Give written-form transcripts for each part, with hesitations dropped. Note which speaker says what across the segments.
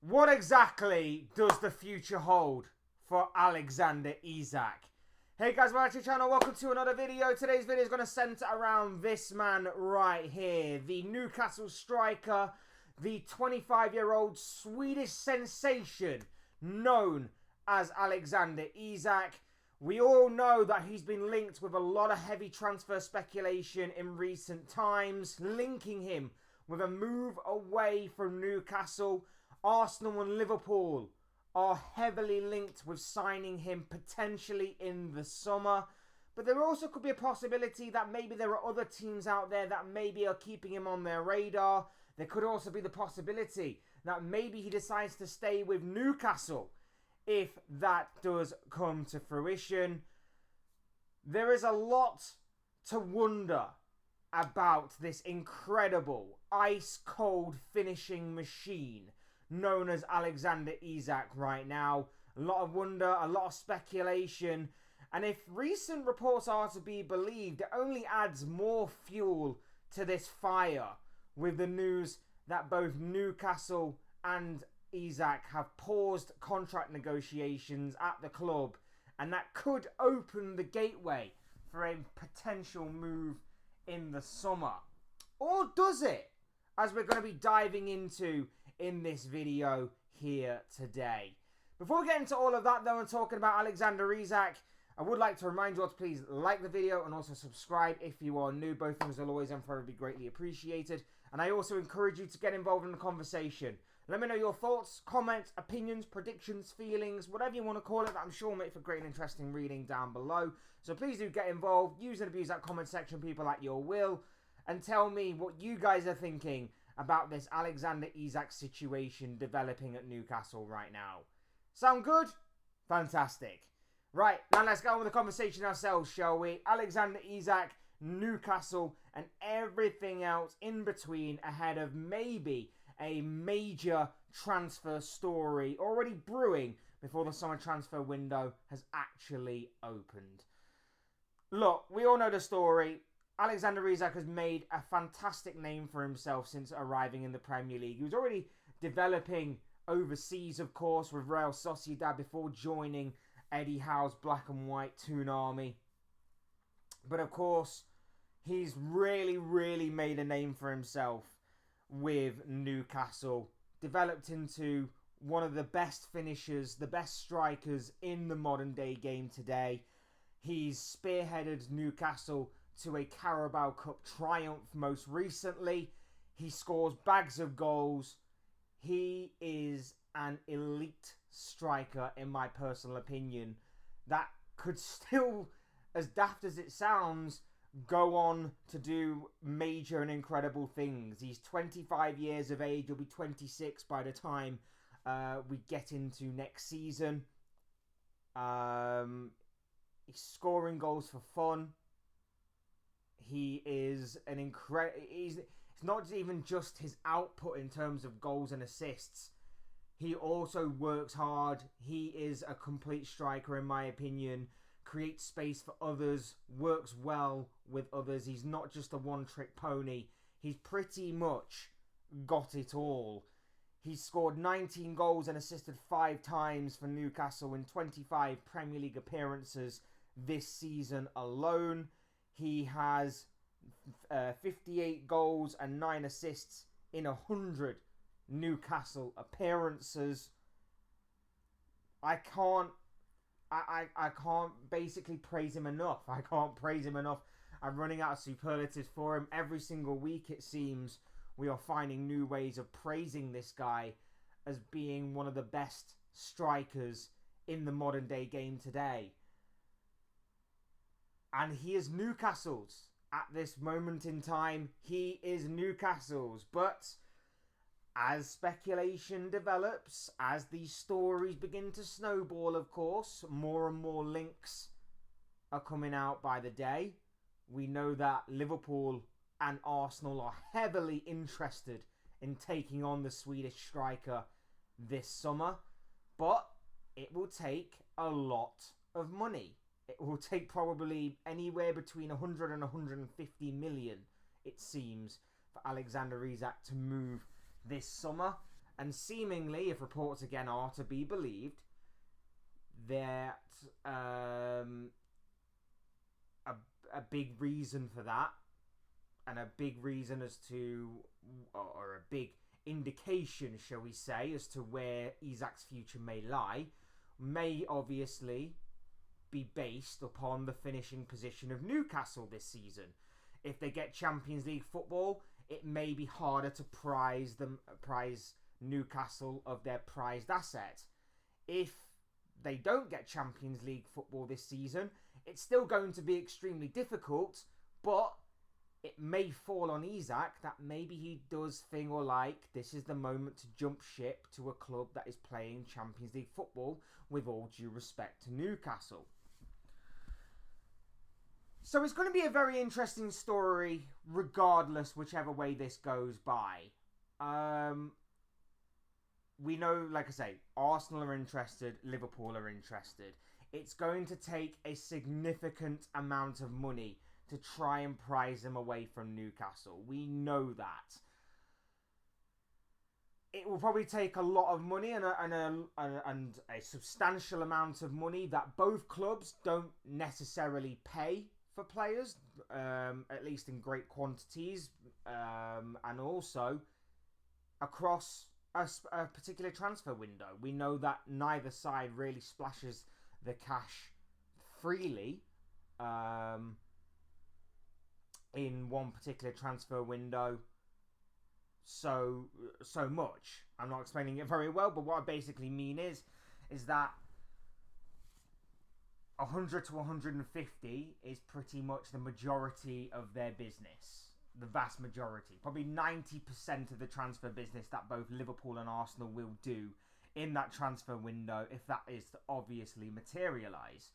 Speaker 1: What exactly does the future hold for Aleksander Isak? Hey guys, welcome to the channel, welcome to another video. Today's video is going to centre around this man right here. The Newcastle striker, the 25-year-old Swedish sensation known as Aleksander Isak. We all know that he's been linked with a lot of heavy transfer speculation in recent times, linking him with a move away from Newcastle. Arsenal and Liverpool are heavily linked with signing him potentially in the summer. But there also could be a possibility that maybe there are other teams out there that maybe are keeping him on their radar. There could also be the possibility that maybe he decides to stay with Newcastle if that does come to fruition. There is a lot to wonder about this incredible ice-cold finishing machine known as Aleksander Isak right now. A lot of wonder, a lot of speculation, and if recent reports are to be believed, it only adds more fuel to this fire with the news that both Newcastle and Isak have paused contract negotiations at the club, and that could open the gateway for a potential move in the summer. Or does it? As we're going to be diving into in this video here today. Before we get into all of that though and talking about Aleksander Isak, I would like to remind you all to please like the video and also subscribe if you are new. Both things will always and forever be greatly appreciated. And I also encourage you to get involved in the conversation. Let me know your thoughts, comments, opinions, predictions, feelings, whatever you want to call it, that I'm sure will make for great and interesting reading down below. So please do get involved, use and abuse that comment section, people, at your will, and tell me what you guys are thinking about this Aleksander Isak situation developing at Newcastle right now. Sound good? Fantastic. Right, now let's go on with the conversation ourselves, shall we? Aleksander Isak, Newcastle, and everything else in between ahead of maybe a major transfer story already brewing before the summer transfer window has actually opened. Look, we all know the story. Aleksander Isak has made a fantastic name for himself since arriving in the Premier League. He was already developing overseas, of course, with Real Sociedad before joining Eddie Howe's Black and White Toon Army. But of course, he's really made a name for himself with Newcastle. Developed into one of the best finishers, the best strikers in the modern day game today. He's spearheaded Newcastle to a Carabao Cup triumph most recently. He scores bags of goals. He is an elite striker, in my personal opinion, that could still, as daft as it sounds, go on to do major and incredible things. He's 25 years of age. He'll be 26 by the time we get into next season. He's scoring goals for fun. He is an incredible... It's not even just his output in terms of goals and assists. He also works hard. He is a complete striker, in my opinion. Creates space for others. Works well with others. He's not just a one-trick pony. He's pretty much got it all. He's scored 19 goals and assisted 5 times for Newcastle in 25 Premier League appearances this season alone. He has 58 goals and 9 assists in 100 Newcastle appearances. I can't basically praise him enough. I can't praise him enough. I'm running out of superlatives for him. Every single week, it seems, we are finding new ways of praising this guy as being one of the best strikers in the modern day game today. And he is Newcastle's. At this moment in time, he is Newcastle's. But as speculation develops, as these stories begin to snowball, of course, more and more links are coming out by the day. We know that Liverpool and Arsenal are heavily interested in taking on the Swedish striker this summer. But it will take a lot of money. It will take probably anywhere between 100 and 150 million, it seems, for Aleksander Isak to move this summer. And seemingly, if reports again are to be believed, that a big reason for that, and a big reason as to, or a big indication, shall we say, as to where Isak's future may lie, may obviously be based upon the finishing position of Newcastle this season. If they get Champions League football, it may be harder to prize Newcastle of their prized asset. If they don't get Champions League football this season, it's still going to be extremely difficult, but it may fall on Isak that maybe he does think or like, this is the moment to jump ship to a club that is playing Champions League football, with all due respect to Newcastle. So it's going to be a very interesting story regardless, whichever way this goes by. We know, like I say, Arsenal are interested, Liverpool are interested. It's going to take a significant amount of money to try and prize him away from Newcastle. We know that. It will probably take a lot of money and a substantial amount of money that both clubs don't necessarily pay for players, at least in great quantities, and also across a particular transfer window. We know that neither side really splashes the cash freely in one particular transfer window so much. I'm not explaining it very well, but what I basically mean is that 100 to 150 is pretty much the majority of their business. The vast majority. Probably 90% of the transfer business that both Liverpool and Arsenal will do in that transfer window, if that is to obviously materialise.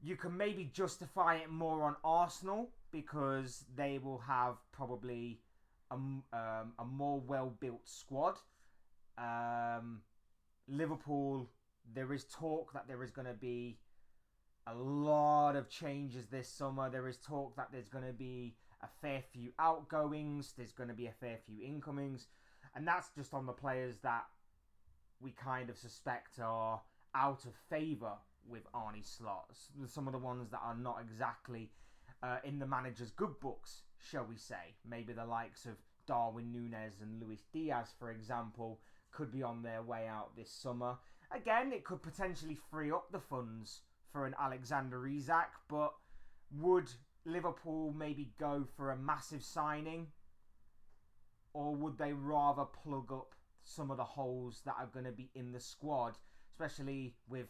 Speaker 1: You can maybe justify it more on Arsenal because they will have probably a more well-built squad. Liverpool, there is talk that there is going to be a lot of changes this summer. There is talk that there's going to be a fair few outgoings. There's going to be a fair few incomings. And that's just on the players that we kind of suspect are out of favour with Arne Slot. Some of the ones that are not exactly in the manager's good books, shall we say. Maybe the likes of Darwin Núñez and Luis Diaz, for example, could be on their way out this summer. Again, it could potentially free up the funds for an Aleksander Isak, but would Liverpool maybe go for a massive signing? Or would they rather plug up some of the holes that are going to be in the squad, especially with,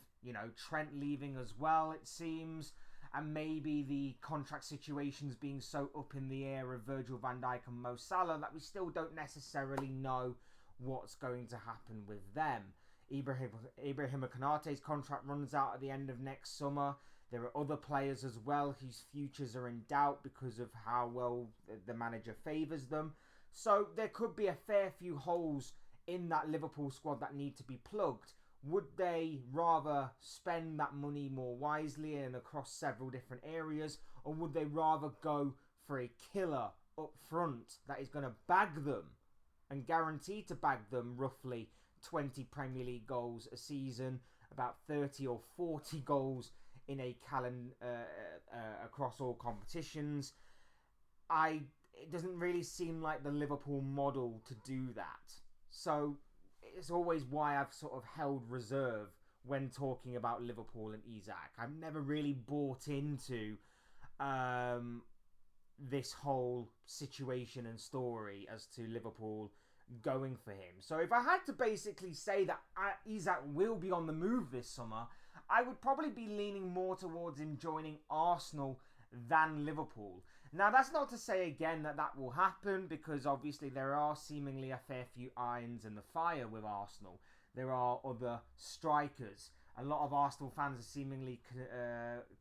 Speaker 1: Trent leaving as well, it seems, and maybe the contract situations being so up in the air of Virgil van Dijk and Mo Salah that we still don't necessarily know what's going to happen with them. Ibrahima Konate's contract runs out at the end of next summer. There are other players as well whose futures are in doubt because of how well the manager favours them. So there could be a fair few holes in that Liverpool squad that need to be plugged. Would they rather spend that money more wisely and across several different areas, or would they rather go for a killer up front that is going to bag them and guarantee to bag them roughly 20 Premier League goals a season, about 30 or 40 goals in a calendar across all competitions? It doesn't really seem like the Liverpool model to do that. So it's always why I've sort of held reserve when talking about Liverpool and Isak. I've never really bought into this whole situation and story as to Liverpool going for him. So if I had to basically say that Isak will be on the move this summer, I would probably be leaning more towards him joining Arsenal than Liverpool. Now, that's not to say again that will happen, because obviously there are seemingly a fair few irons in the fire with Arsenal. There are other strikers. A lot of Arsenal fans are seemingly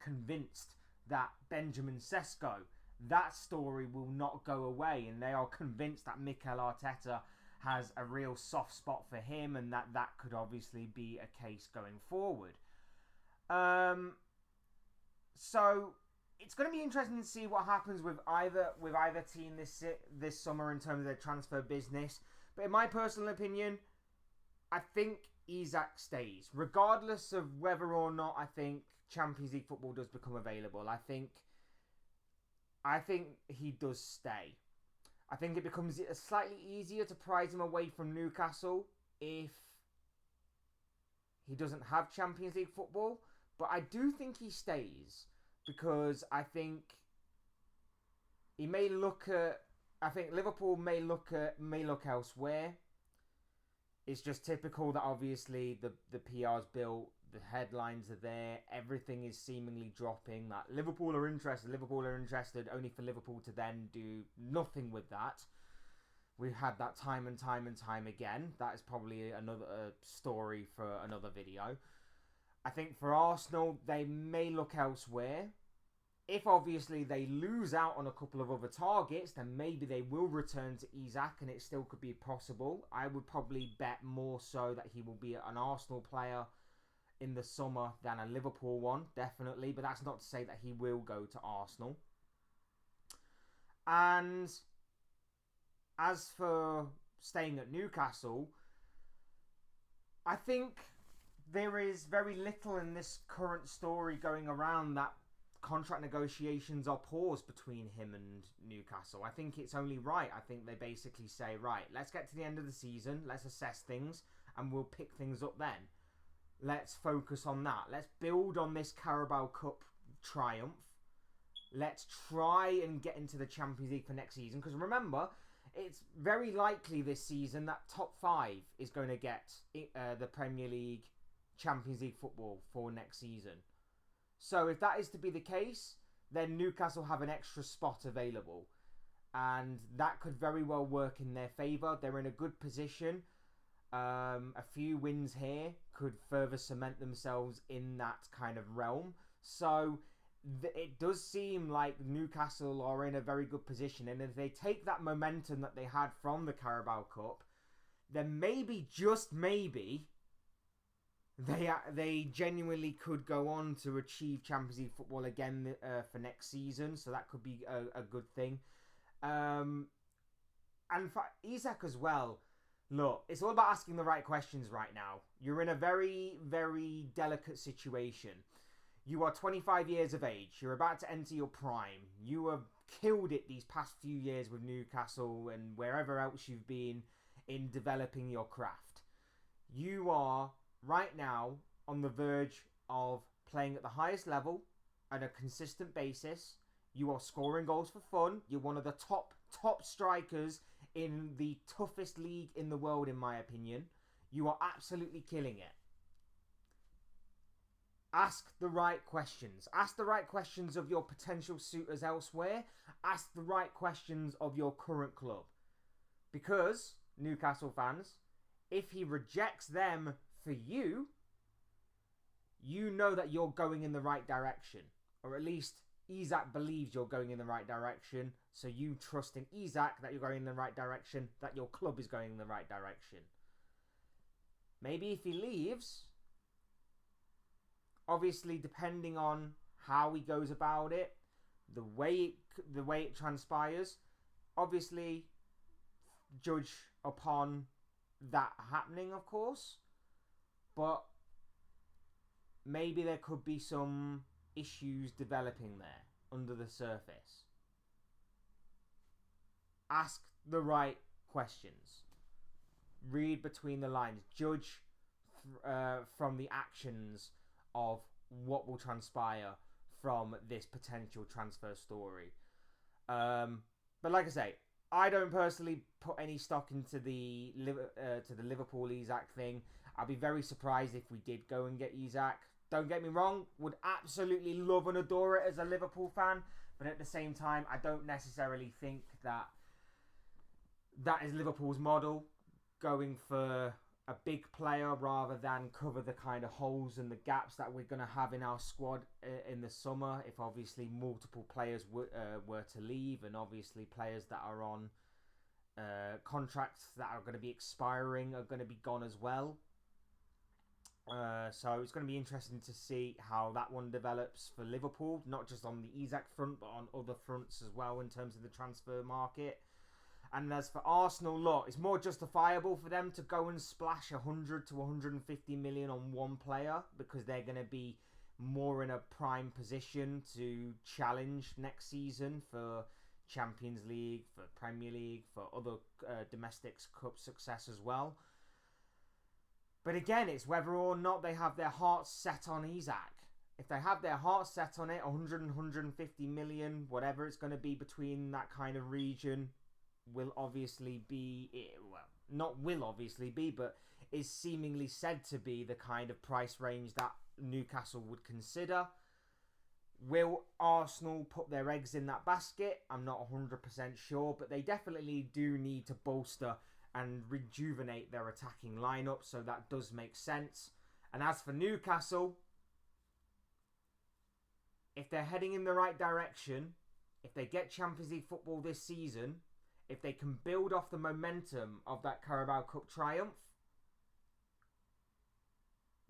Speaker 1: convinced that Benjamin Sesko, that story will not go away, and they are convinced that Mikel Arteta has a real soft spot for him, and that could obviously be a case going forward. So it's going to be interesting to see what happens with either team this summer in terms of their transfer business. But in my personal opinion, I think Isak stays. Regardless of whether or not I think Champions League football does become available, I think he does stay. I think it becomes slightly easier to prize him away from Newcastle if he doesn't have Champions League football. But I do think he stays because I think he may look at. I think Liverpool may look elsewhere. It's just typical that obviously the PR's built, the headlines are there, everything is seemingly dropping. That Liverpool are interested, only for Liverpool to then do nothing with that. We've had that time and time again. That is probably another story for another video. I think for Arsenal, they may look elsewhere. If obviously they lose out on a couple of other targets, then maybe they will return to Isak and it still could be possible. I would probably bet more so that he will be an Arsenal player in the summer than a Liverpool one, definitely. But that's not to say that he will go to Arsenal. And as for staying at Newcastle, I think there is very little in this current story going around that contract negotiations are paused between him and Newcastle. I think it's only right. I think they basically say, right, let's get to the end of the season, let's assess things, and we'll pick things up then. Let's focus on that. Let's build on this Carabao Cup triumph. Let's try and get into the Champions League for next season. Because remember, it's very likely this season that top 5 is going to get the Premier League, Champions League football for next season. So if that is to be the case, then Newcastle have an extra spot available. And that could very well work in their favour. They're in a good position. A few wins here could further cement themselves in that kind of realm. So it does seem like Newcastle are in a very good position. And if they take that momentum that they had from the Carabao Cup, then maybe, just maybe, they genuinely could go on to achieve Champions League football again for next season. So that could be a good thing. And for Isak as well, look, it's all about asking the right questions right now. You're in a very, very delicate situation. You are 25 years of age. You're about to enter your prime. You have killed it these past few years with Newcastle and wherever else you've been in developing your craft. You are right now on the verge of playing at the highest level on a consistent basis. You are scoring goals for fun. You're one of the top strikers in the toughest league in the world, in my opinion. You are absolutely killing it. Ask the right questions. Ask the right questions of your potential suitors elsewhere. Ask the right questions of your current club. Because, Newcastle fans, if he rejects them for you, you know that you're going in the right direction. Or at least Isak believes you're going in the right direction. So you trust in Isak that you're going in the right direction, that your club is going in the right direction. Maybe if he leaves, obviously depending on how he goes about it, the way it transpires, obviously judge upon that happening, of course. But maybe there could be some issues developing there under the surface. Ask the right questions. Read between the lines. Judge from the actions of what will transpire from this potential transfer story. But like I say, I don't personally put any stock into the Liverpool Isak thing. I'd be very surprised if we did go and get Isak. Don't get me wrong, would absolutely love and adore it as a Liverpool fan, but at the same time, I don't necessarily think that is Liverpool's model, going for a big player rather than cover the kind of holes and the gaps that we're going to have in our squad in the summer, if obviously multiple players were to leave, and obviously players that are on contracts that are going to be expiring are going to be gone as well. So it's going to be interesting to see how that one develops for Liverpool, not just on the Isak front, but on other fronts as well in terms of the transfer market. And as for Arsenal, look, it's more justifiable for them to go and splash 100 to 150 million on one player because they're going to be more in a prime position to challenge next season for Champions League, for Premier League, for other domestic cup success as well. But again, it's whether or not they have their hearts set on Isak. If they have their hearts set on it, 100 and 150 million, whatever it's going to be between that kind of region, will obviously be, well, not will obviously be, but is seemingly said to be the kind of price range that Newcastle would consider. Will Arsenal put their eggs in that basket? I'm not 100% sure, but they definitely do need to bolster and rejuvenate their attacking lineup, so that does make sense. And as for Newcastle, if they're heading in the right direction, if they get Champions League football this season, if they can build off the momentum of that Carabao Cup triumph,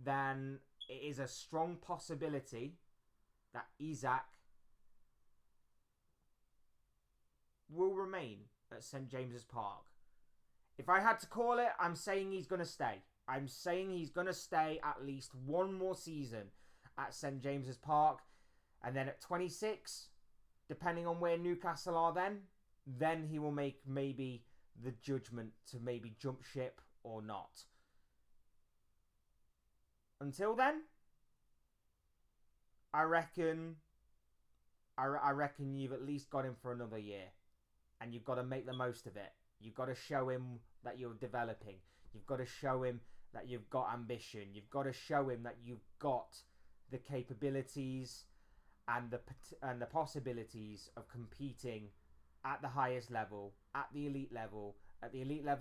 Speaker 1: then it is a strong possibility that Isak will remain at St. James's Park. If I had to call it, I'm saying he's going to stay. I'm saying he's going to stay at least one more season at St. James's Park. And then at 26, depending on where Newcastle are then he will make maybe the judgment to maybe jump ship or not. Until then, I reckon you've at least got him for another year. And you've got to make the most of it. You've got to show him that you're developing. You've got to show him that you've got ambition. You've got to show him that you've got the capabilities and the possibilities of competing at the highest level, at the elite level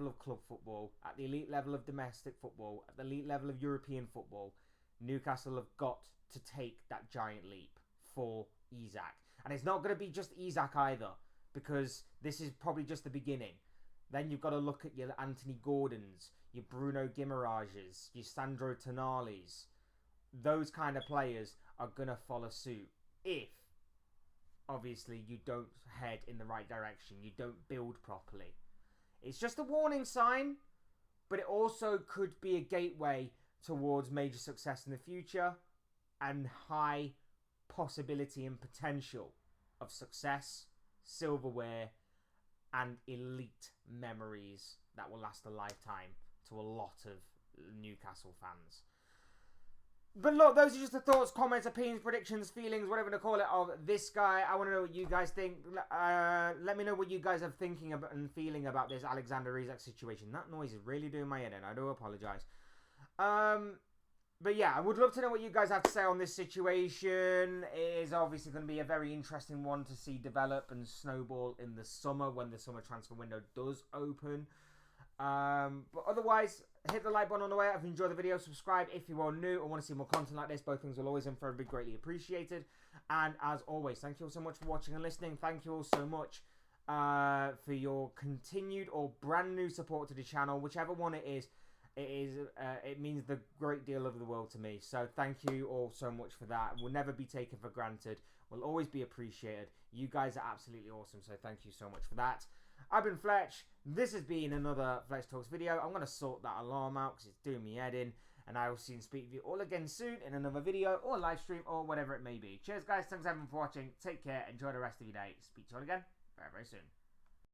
Speaker 1: of club football, at the elite level of domestic football, at the elite level of European football. Newcastle have got to take that giant leap for Isak. And it's not going to be just Isak either, because this is probably just the beginning. Then you've got to look at your Anthony Gordons, your Bruno Guimaraes, your Sandro Tonali's. Those kind of players are going to follow suit if, obviously, you don't head in the right direction. You don't build properly. It's just a warning sign, but it also could be a gateway towards major success in the future and high possibility and potential of success, silverware, and elite memories that will last a lifetime to a lot of Newcastle fans. But look, those are just the thoughts, comments, opinions, predictions, feelings, whatever to call it, of this guy. I want to know what you guys think. Let me know what you guys are thinking about and feeling about this Aleksander Isak situation. That noise is really doing my head in. I do apologise. But yeah, I would love to know what you guys have to say on this situation. It is obviously going to be a very interesting one to see develop and snowball in the summer when the summer transfer window does open. But otherwise, hit the like button on the way out if you enjoyed the video. Subscribe if you are new and want to see more content like this. Both things will always and forever be greatly appreciated. And as always, thank you all so much for watching and listening. Thank you all so much for your continued or brand new support to the channel. Whichever one it is, it means the great deal of the world to me. So thank you all so much for that. It will never be taken for granted. Will always be appreciated. You guys are absolutely awesome. So thank you so much for that. I've been Fletch. This has been another Fletch Talks video. I'm going to sort that alarm out because it's doing me head in. And I will see and speak to you all again soon in another video or live stream or whatever it may be. Cheers guys. Thanks everyone for watching. Take care. Enjoy the rest of your day. Speak to you all again very, very soon.